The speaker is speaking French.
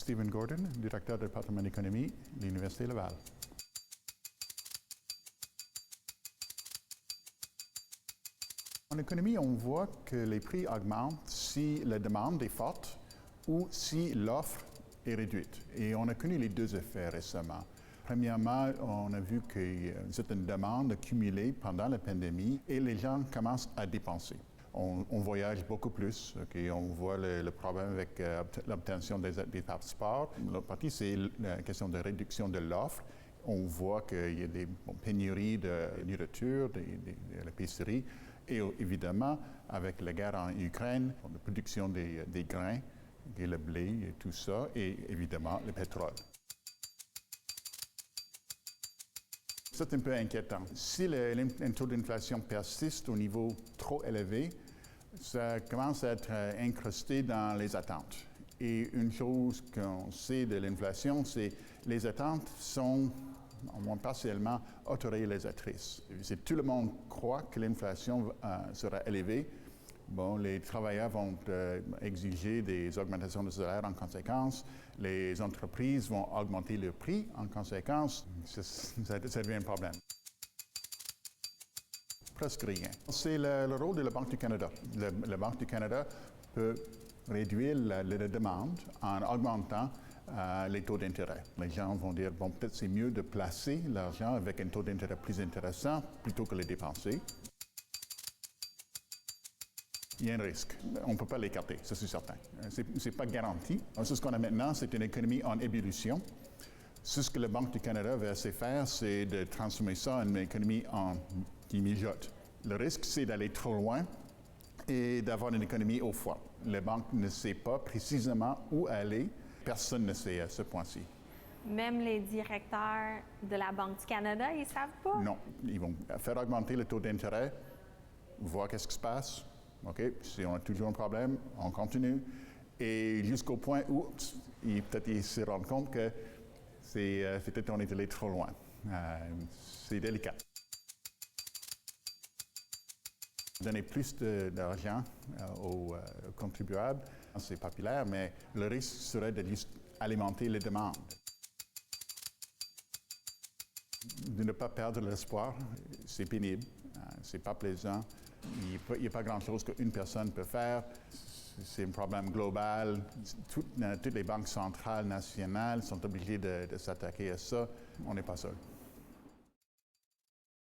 Stephen Gordon, directeur du département d'économie de l'Université Laval. En économie, on voit que les prix augmentent si la demande est forte ou si l'offre est réduite. Et on a connu les deux effets récemment. Premièrement, on a vu que c'est une demande accumulée pendant la pandémie et les gens commencent à dépenser. On voyage beaucoup plus, okay? On voit le problème avec l'obtention des passeports. L'autre partie, c'est la question de réduction de l'offre. On voit qu'il y a des pénuries de nourriture, de l'épicerie, et évidemment, avec la guerre en Ukraine, la production des grains, et le blé et tout ça, et évidemment le pétrole. C'est un peu inquiétant. Si un taux d'inflation persiste au niveau trop élevé, ça commence à être incrusté dans les attentes. Et une chose qu'on sait de l'inflation, c'est que les attentes sont au moins partiellement autoréalisatrices. Si tout le monde croit que l'inflation sera élevée, bon, les travailleurs vont exiger des augmentations de salaire en conséquence, les entreprises vont augmenter le prix en conséquence, ça devient un problème. Presque rien. C'est le rôle de la Banque du Canada. La Banque du Canada peut réduire la demande en augmentant les taux d'intérêt. Les gens vont dire, bon, peut-être c'est mieux de placer l'argent avec un taux d'intérêt plus intéressant plutôt que le dépenser. Il y a un risque. On ne peut pas l'écarter, ça c'est certain. C'est pas garanti. Ce qu'on a maintenant, c'est une économie en ébullition. Ce que la Banque du Canada va essayer de faire, c'est de transformer ça en une économie qui mijote. Le risque, c'est d'aller trop loin et d'avoir une économie au froid. La banque ne sait pas précisément où aller. Personne ne sait à ce point-ci. Même les directeurs de la Banque du Canada, ils ne savent pas? Non. Ils vont faire augmenter le taux d'intérêt, voir qu'est-ce qui se passe. OK? Si on a toujours un problème, on continue. Et jusqu'au point où peut-être ils se rendent compte que c'est peut-être on est allé trop loin. C'est délicat. Donner plus d'argent aux contribuables, c'est populaire, mais le risque serait de juste alimenter les demandes. De ne pas perdre l'espoir, c'est pénible, c'est pas plaisant. Il n'y a pas grand-chose qu'une personne peut faire. C'est un problème global. Toutes les banques centrales nationales sont obligées de s'attaquer à ça. On n'est pas seul.